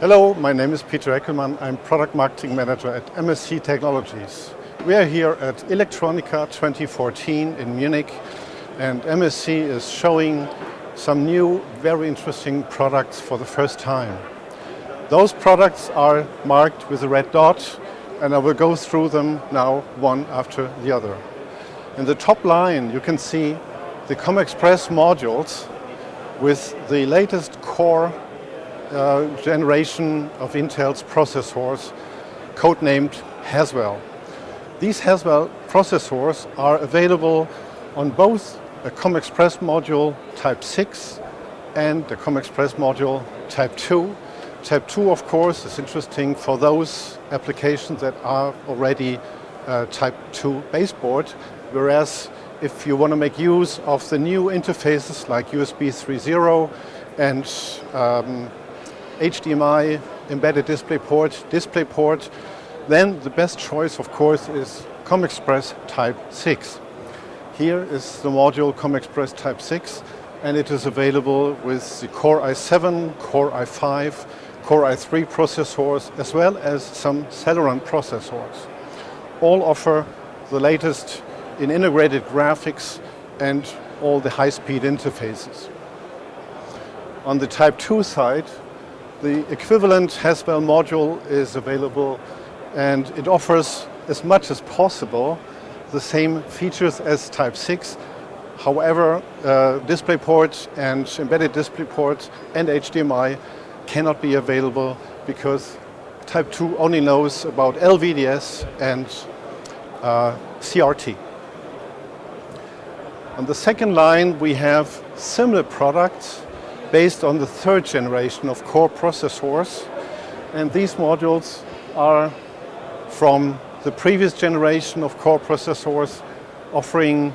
Hello, my name is Peter Eckelmann. I'm Product Marketing Manager at MSC Technologies. We are here at Electronica 2014 in Munich, and MSC is showing some new, very interesting products for the first time. Those products are marked with a red dot, and I will go through them now one after the other. In the top line, you can see the ComExpress modules with the latest Core generation of Intel's processors, codenamed Haswell. These Haswell processors are available on both a ComExpress module Type 6 and the ComExpress module Type 2. Type 2, of course, is interesting for those applications that are already Type 2 baseboard, whereas if you want to make use of the new interfaces like USB 3.0 and HDMI, embedded DisplayPort, then the best choice, of course, is ComExpress Type 6. Here is the module ComExpress Type 6, and it is available with the Core i7, Core i5, Core i3 processors, as well as some Celeron processors. All offer the latest in integrated graphics and all the high-speed interfaces. On the Type 2 side, the equivalent Haswell module is available, and it offers as much as possible the same features as Type 6. However, DisplayPort and embedded DisplayPort and HDMI cannot be available because Type 2 only knows about LVDS and CRT. On the second line, we have similar products based on the third generation of Core processors, and these modules are from the previous generation of Core processors, offering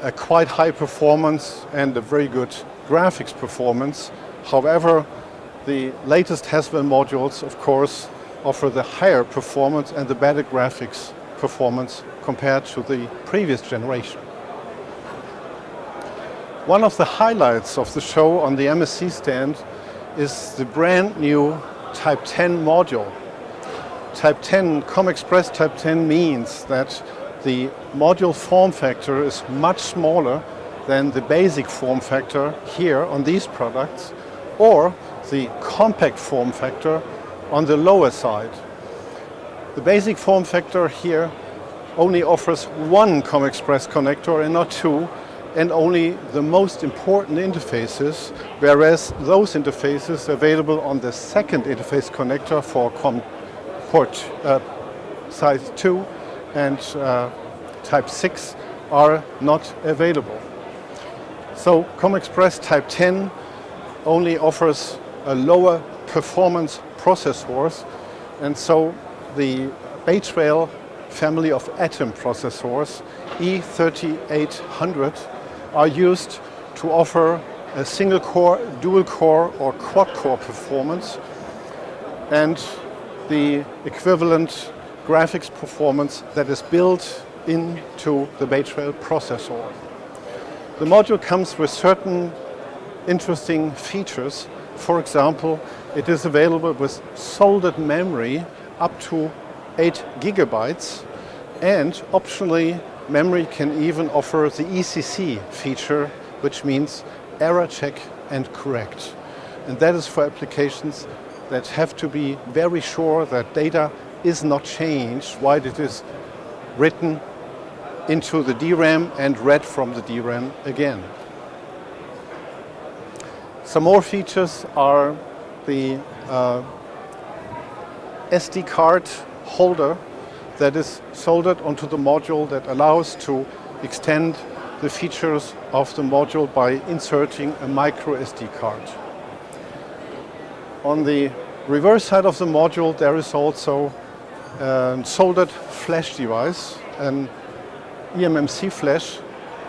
a quite high performance and a very good graphics performance. However, the latest Haswell modules, of course, offer the higher performance and the better graphics performance compared to the previous generation. One of the highlights of the show on the MSC stand is the brand new Type 10 module. Type 10, ComExpress Type 10 means that the module form factor is much smaller than the basic form factor here on these products, or the compact form factor on the lower side. The basic form factor here only offers one ComExpress connector and not two, and only the most important interfaces, whereas those interfaces available on the second interface connector for port size 2 and Type 6 are not available. So ComExpress Type 10 only offers a lower performance processors, and so the Bay-Trail family of Atom processors, E3800, are used to offer a single core, dual core or quad core performance and the equivalent graphics performance that is built into the Bay-Trail processor. The module comes with certain interesting features. For example, it is available with soldered memory up to 8 gigabytes, and optionally memory can even offer the ECC feature, which means error check and correct. And that is for applications that have to be very sure that data is not changed while it is written into the DRAM and read from the DRAM again. Some more features are the SD card holder that is soldered onto the module that allows to extend the features of the module by inserting a micro SD card. On the reverse side of the module, there is also a soldered flash device, an eMMC flash,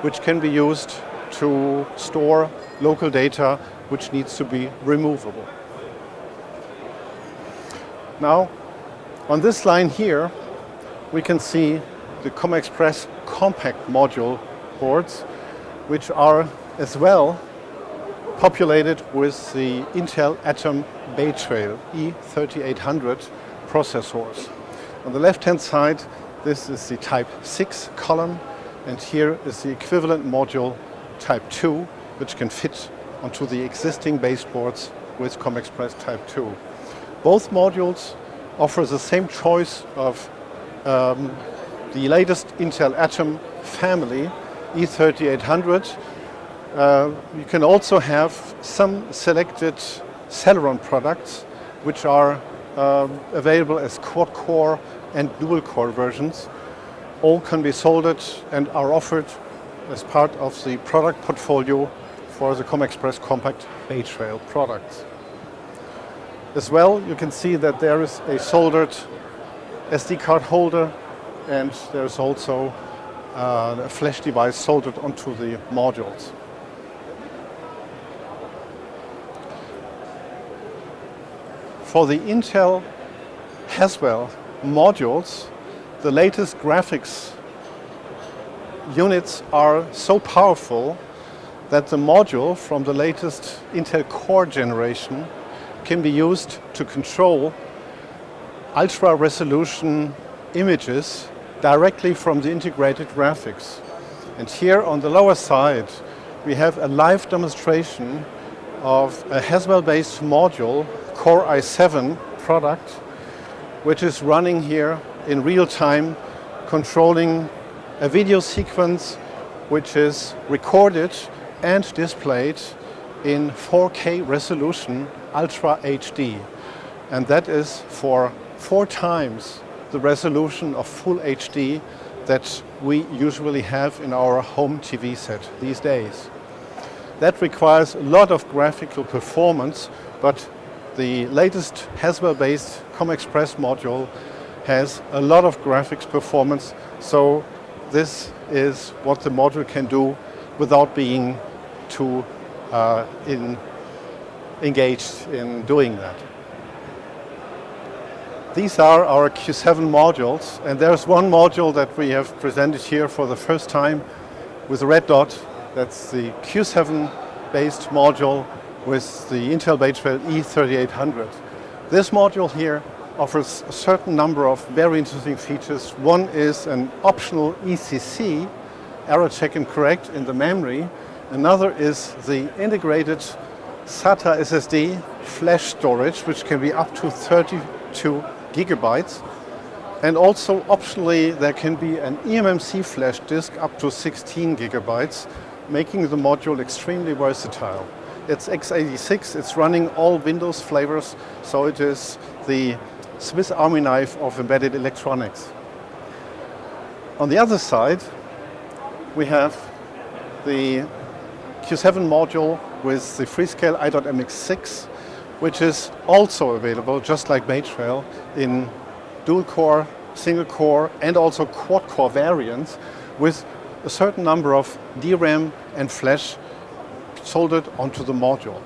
which can be used to store local data which needs to be removable. Now, on this line here, we can see the populated with the Intel Atom Bay Trail E3800 processors. On the left-hand side, this is the Type 6 column, and here is the equivalent module Type 2, which can fit onto the existing baseboards with ComExpress Type 2. Both modules offer the same choice of the latest Intel Atom family, E3800. You can also have some selected Celeron products, which are available as quad-core and dual-core versions. All can be soldered and are offered as part of the product portfolio for the ComExpress Compact Bay Trail products. As well, you can see that there is a soldered SD card holder, and there's also a flash device soldered onto the modules. For the Intel Haswell modules, the latest graphics units are so powerful that the module from the latest Intel Core generation can be used to control ultra-resolution images directly from the integrated graphics. And here on the lower side, we have a live demonstration of a Haswell-based module, Core i7 product, which is running here in real time, controlling a video sequence which is recorded and displayed in 4K resolution Ultra HD. And that is for 4 times the resolution of Full HD that we usually have in our home TV set these days. That requires a lot of graphical performance, but the latest Haswell-based ComExpress module has a lot of graphics performance, so this is what the module can do without being too engaged in doing that. These are our Q7 modules, and there's one module that we have presented here for the first time with a red dot. That's the Q7-based module with the Intel Bay Trail E3800. This module here offers a certain number of very interesting features. One is an optional ECC, error check and correct, in the memory. Another is the integrated SATA SSD flash storage, which can be up to 32 gigabytes. And also optionally, there can be an eMMC flash disk up to 16 gigabytes, making the module extremely versatile. It's x86, it's running all Windows flavors, so it is the Swiss Army knife of embedded electronics. On the other side, we have the Q7 module with the Freescale i.MX6, which is also available, just like Bay Trail, in dual-core, single-core, and also quad-core variants with a certain number of DRAM and flash soldered onto the module.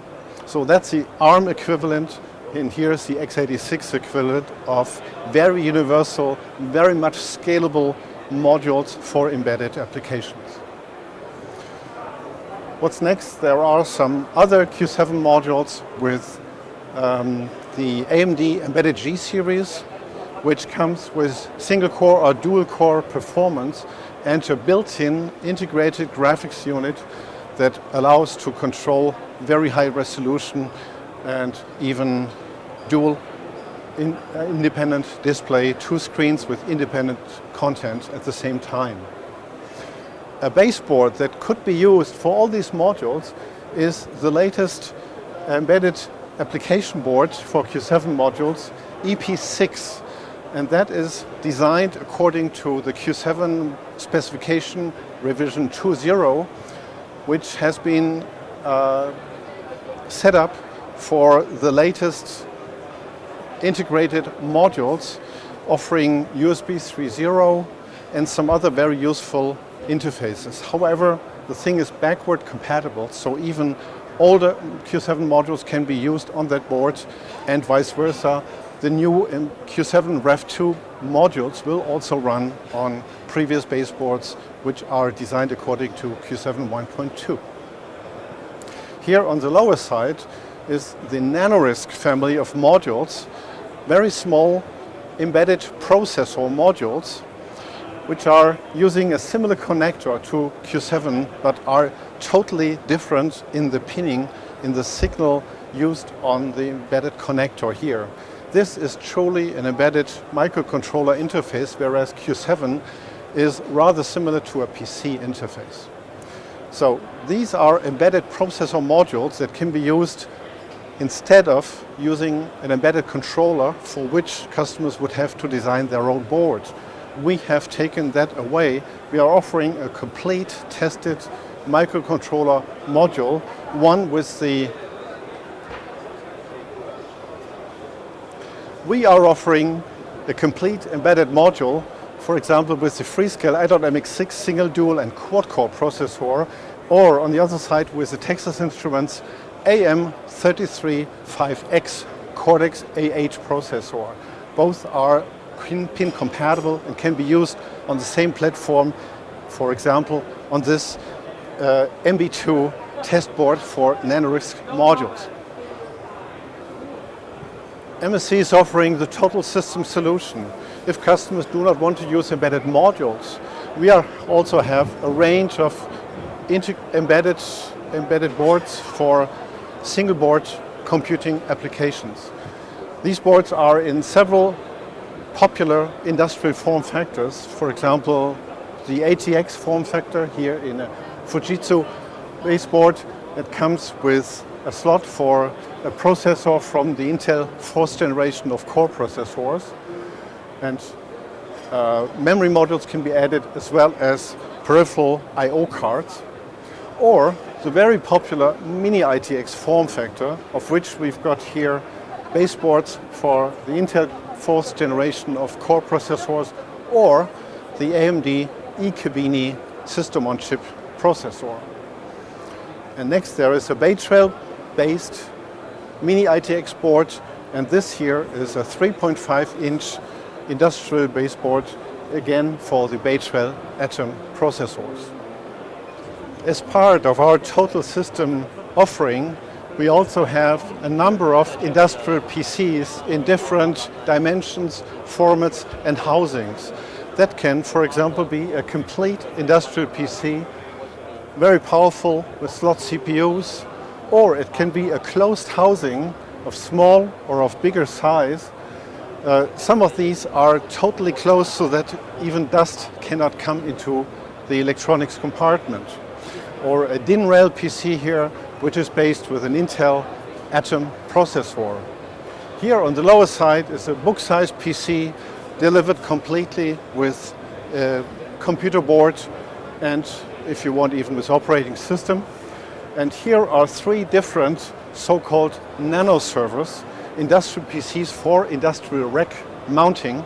So that's the ARM equivalent, and here's the x86 equivalent of very universal, very much scalable modules for embedded applications. What's next? There are some other Q7 modules with the AMD Embedded G series, which comes with single-core or dual-core performance and a built-in integrated graphics unit that allows to control very high resolution and even dual independent display, 2 screens with independent content at the same time. A baseboard that could be used for all these modules is the latest embedded application board for Q7 modules, EP6, and that is designed according to the Q7 specification revision 2.0, which has been set up for the latest integrated modules, offering USB 3.0 and some other very useful interfaces. However, the thing is backward compatible, so even older Q7 modules can be used on that board, and vice versa. The new Q7 Rev2 modules will also run on previous baseboards, which are designed according to Q7 1.2. Here on the lower side is the nanoRISC family of modules, very small embedded processor modules, which are using a similar connector to Q7, but are totally different in the pinning, in the signal used on the embedded connector here. This is truly an embedded microcontroller interface, whereas Q7 is rather similar to a PC interface. So these are embedded processor modules that can be used instead of using an embedded controller for which customers would have to design their own board. We have taken that away. We are offering a complete tested microcontroller module, one with the We are offering a complete embedded module, for example, with the Freescale Atom MX6 single dual and quad core processor, or on the other side with the Texas Instruments AM335X Cortex A8 processor. Both are pin compatible and can be used on the same platform, for example, on this MB2 test board for nanoRISC modules. MSC is offering the total system solution. If customers do not want to use embedded modules, we also have a range of embedded boards for single board computing applications. These boards are in several popular industrial form factors. For example, the ATX form factor here in a Fujitsu baseboard that comes with a slot for a processor from the Intel 4th generation of core processors. And memory modules can be added as well as peripheral I/O cards. Or the very popular mini ITX form factor, of which we've got here baseboards for the Intel 4th generation of core processors, or the AMD eCabini system-on-chip processor. And next there is a Bay Trail based mini ITX board, and this here is a 3.5-inch industrial baseboard, again for the Bay Trail Atom processors. As part of our total system offering, we also have a number of industrial PCs in different dimensions, formats and housings. That can, for example, be a complete industrial PC, very powerful with slot CPUs, or it can be a closed housing of small or of bigger size. Some of these are totally closed so that even dust cannot come into the electronics compartment. Or a DIN rail PC here, which is based with an Intel Atom processor. Here on the lower side is a book-sized PC delivered completely with a computer board and, if you want, even with operating system. And here are three different so-called nano servers, industrial PCs for industrial rack mounting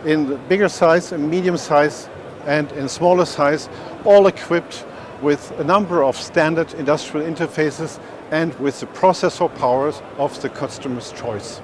in the bigger size, in medium size and in smaller size, all equipped with a number of standard industrial interfaces and with the processor powers of the customer's choice.